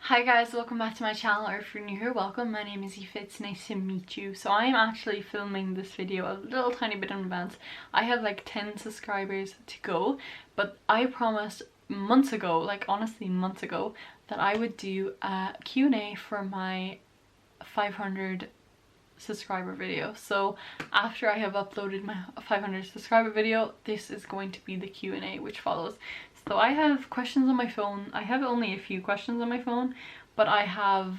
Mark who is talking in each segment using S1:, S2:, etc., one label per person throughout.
S1: Hi guys, welcome back to my channel, or if you're new here, welcome. My name is Aoife, it's nice to meet you. So I am actually filming this video a little tiny bit in advance. I have like 10 subscribers to go, but I promised months ago, like honestly months ago, that I would do a Q&A for my 500 subscriber video. So after I have uploaded my 500 subscriber video, this is going to be the Q&A which follows. So I have questions on my phone. I have only a few questions on my phone, but I have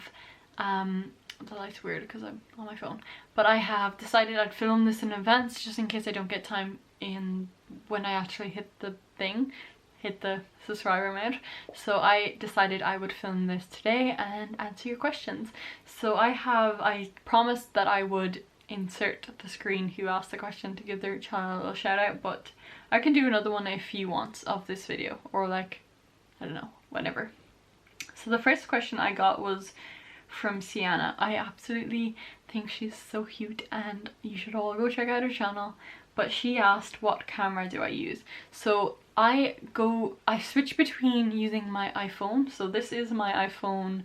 S1: the light's weird because I'm on my phone, but I have decided I'd film this in advance just in case I don't get time in when I actually hit the subscriber amount. So I decided I would film this today and answer your questions. So I promised that I would insert the screen who asked the question to give their channel a shout out, but I can do another one if you want of this video, or like, I don't know, whenever. So the first question I got was from Sienna. I absolutely think she's so cute and you should all go check out her channel, but she asked what camera do I use. So I switch between using my iPhone. So this is my iPhone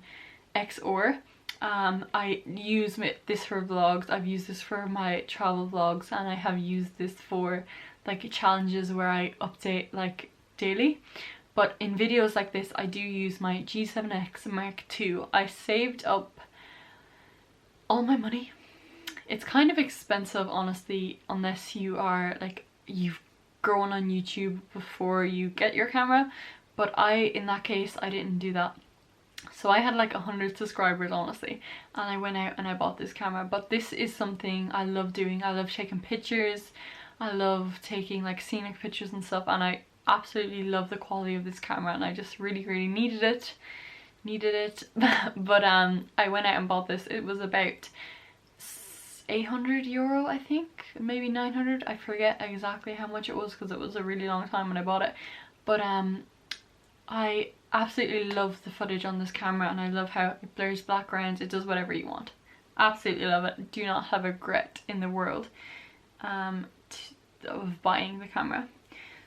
S1: XR. I use this for vlogs, I've used this for my travel vlogs, and I have used this for like challenges where I update like daily. But in videos like this I do use my G7X Mark II. I saved up all my money. It's kind of expensive honestly, unless you are like, you've grown on YouTube before you get your camera, but in that case I didn't do that. So I had like 100 subscribers honestly, and I went out and I bought this camera. But this is something I love doing. I love taking pictures, I love taking like scenic pictures and stuff, and I absolutely love the quality of this camera, and I just really needed it. But I went out and bought this. It was about €800 I think, maybe 900, I forget exactly how much it was because it was a really long time when I bought it. But I absolutely love the footage on this camera, and I love how it blurs backgrounds. It does whatever you want. Absolutely love it. Do not have a regret in the world of buying the camera.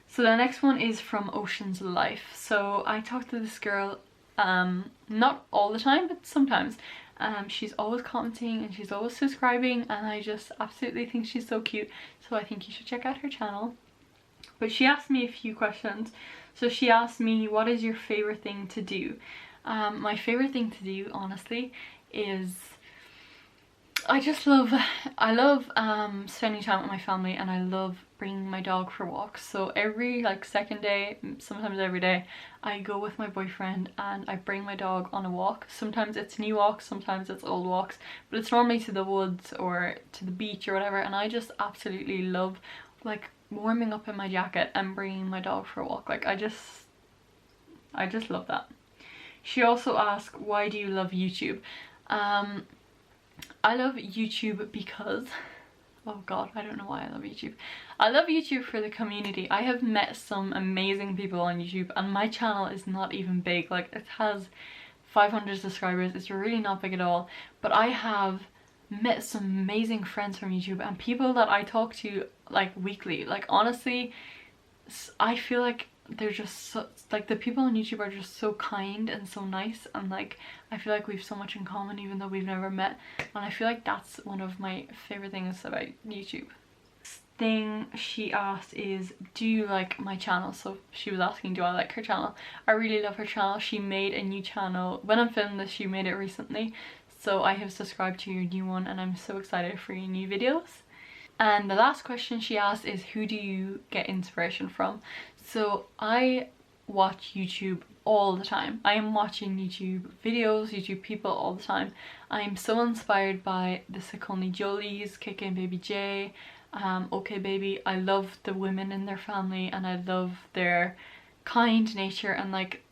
S1: So the next one is from Ocean's Life. So I talk to this girl not all the time, but sometimes. She's always commenting and she's always subscribing, and I just absolutely think she's so cute, so I think you should check out her channel. But she asked me a few questions. So she asked me, what is your favorite thing to do? My favorite thing to do honestly is I love spending time with my family, and I love bringing my dog for walks. So every like second day, sometimes every day, I go with my boyfriend and I bring my dog on a walk. Sometimes it's new walks, sometimes it's old walks, but it's normally to the woods or to the beach or whatever, and I just absolutely love like warming up in my jacket and bringing my dog for a walk. Like I just love that. She also asked, why do you love YouTube? I love YouTube because, oh god, I don't know why I love YouTube. I love YouTube for the community. I have met some amazing people on YouTube, and my channel is not even big. Like it has 500 subscribers. It's really not big at all, but I have met some amazing friends from YouTube and people that I talk to like weekly. Like honestly, I feel like they're just so, like the people on YouTube are just so kind and so nice, and like I feel like we have so much in common even though we've never met, and I feel like that's one of my favorite things about YouTube. Thing she asked is, do you like my channel? So she was asking, do I like her channel? I really love her channel. She made a new channel when I'm filming this. She made it recently, so I have subscribed to your new one and I'm so excited for your new videos. And the last question she asked is, who do you get inspiration from? So I watch YouTube all the time. I am watching YouTube videos, YouTube people all the time. I am so inspired by the Sicolni Jolies, Kickin' Baby J, OK Baby. I love the women in their family, and I love their kind nature and like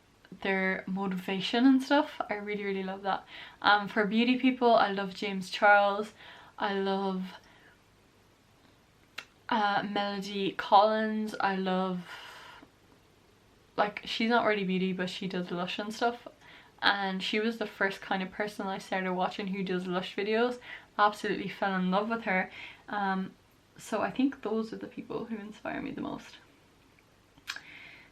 S1: their motivation and stuff. I really love that. For beauty people, I love James Charles. I love Melody Collins. I love, like, she's not really beauty but she does LUSH and stuff, and she was the first kind of person I started watching who does LUSH videos. Absolutely fell in love with her. So I think those are the people who inspire me the most.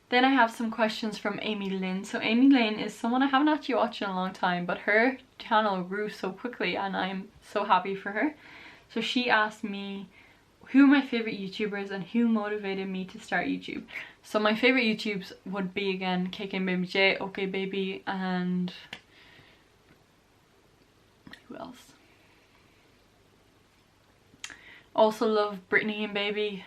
S1: Then I have some questions from Amy Lynn. So Amy Lynn is someone I haven't actually watched in a long time, but her channel grew so quickly and I'm so happy for her. So she asked me who are my favourite YouTubers and who motivated me to start YouTube. So my favourite YouTubes would be again KK Baby J, OK Baby, and who else? Also love Brittany and Baby.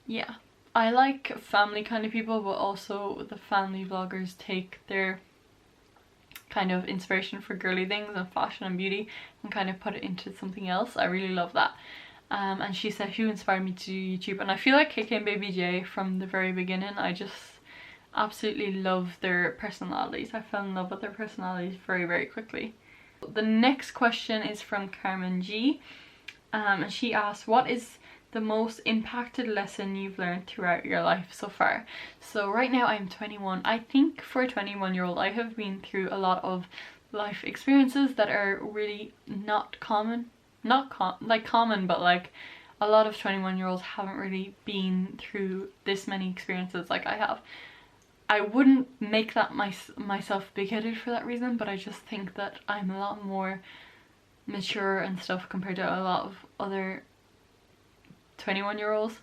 S1: Yeah, I like family kind of people, but also the family vloggers take their kind of inspiration for girly things and fashion and beauty and kind of put it into something else. I really love that. And she said who inspired me to do YouTube, and I feel like KK and Baby J from the very beginning. I just absolutely love their personalities. I fell in love with their personalities very, very quickly. The next question is from Carmen G, and she asked, what is the most impacted lesson you've learned throughout your life so far? So right now I'm 21. I think for a 21-year-old I have been through a lot of life experiences that are really not common. Common, but like a lot of 21-year-olds haven't really been through this many experiences like I have. I wouldn't make that myself big-headed for that reason, but I just think that I'm a lot more mature and stuff compared to a lot of other 21-year-olds.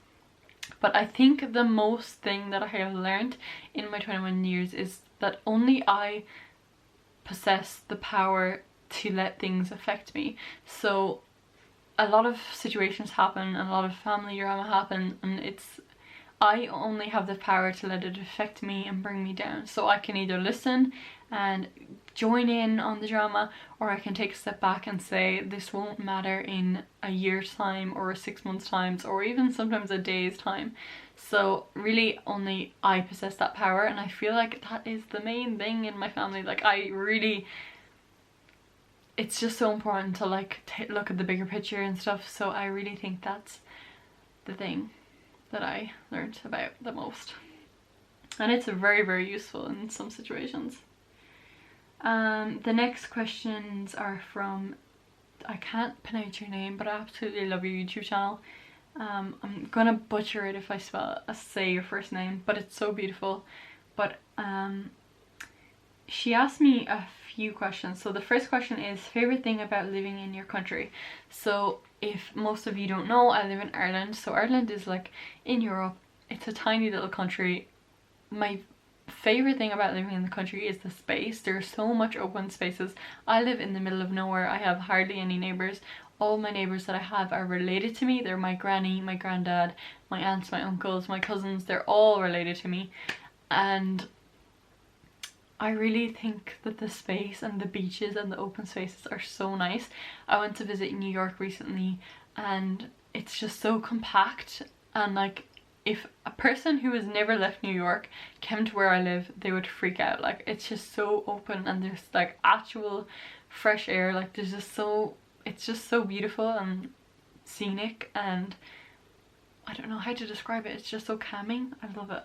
S1: But I think the most thing that I have learned in my 21 years is that only I possess the power to let things affect me. So a lot of situations happen, a lot of family drama happen, and I only have the power to let it affect me and bring me down. So I can either listen and join in on the drama, or I can take a step back and say this won't matter in a year's time or 6 months' time, or even sometimes a day's time. So really only I possess that power, and I feel like that is the main thing in my family. Like it's just so important to like look at the bigger picture and stuff. So I really think that's the thing that I learned about the most, and it's very, very useful in some situations. The next questions are from, I can't pronounce your name, but I absolutely love your YouTube channel. I'm gonna butcher it if I say your first name, but it's so beautiful. But she asked me a few questions. So the first question is favorite thing about living in your country. So if most of you don't know, I live in Ireland. So Ireland is like in Europe. It's a tiny little country. My favorite thing about living in the country is the space. There's so much open spaces. I live in the middle of nowhere. I have hardly any neighbours. All my neighbours that I have are related to me. They're my granny, my granddad, my aunts, my uncles, my cousins. They're all related to me. And I really think that the space and the beaches and the open spaces are so nice. I went to visit New York recently and it's just so compact, and like if a person who has never left New York came to where I live, they would freak out. Like it's just so open and there's like actual fresh air. Like it's just so beautiful and scenic, and I don't know how to describe it. It's just so calming. I love it.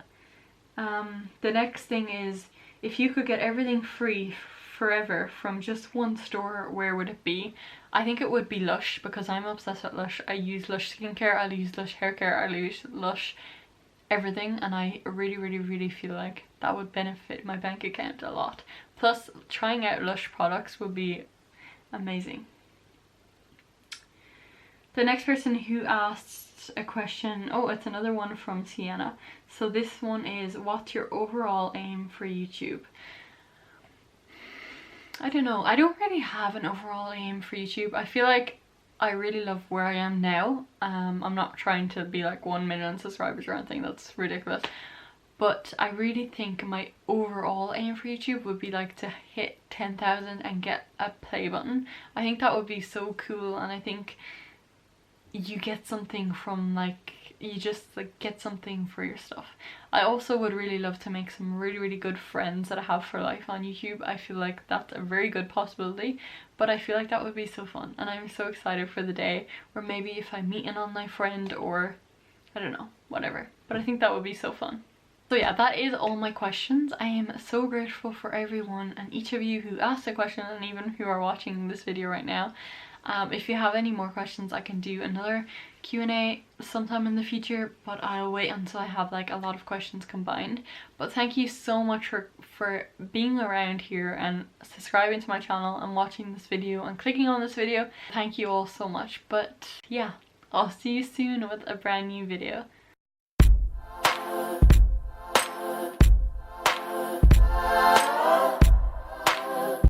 S1: The next thing is, if you could get everything free forever from just one store, where would it be? I think it would be Lush, because I'm obsessed with Lush. I use Lush skincare, I use Lush hair care, I use Lush everything, and I really, really, really feel like that would benefit my bank account a lot. Plus, trying out Lush products would be amazing. The next person who asked a question, oh, it's another one from Sienna. So this one is, what's your overall aim for YouTube? I don't know. I don't really have an overall aim for YouTube. I feel like I really love where I am now. I'm not trying to be like 1 million subscribers or anything. That's ridiculous. But I really think my overall aim for YouTube would be like to hit 10,000 and get a play button. I think that would be so cool, and I think you get something from like, you just like get something for your stuff. I also would really love to make some really, really good friends that I have for life on YouTube. I feel like that's a very good possibility, but I feel like that would be so fun, and I'm so excited for the day where maybe if I meet an online friend, or I don't know, whatever, but I think that would be so fun. So yeah, that is all my questions. I am so grateful for everyone and each of you who asked a question, and even who are watching this video right now. If you have any more questions, I can do another Q&A sometime in the future, but I'll wait until I have like a lot of questions combined. But thank you so much for being around here and subscribing to my channel and watching this video and clicking on this video. Thank you all so much. But yeah, I'll see you soon with a brand new video.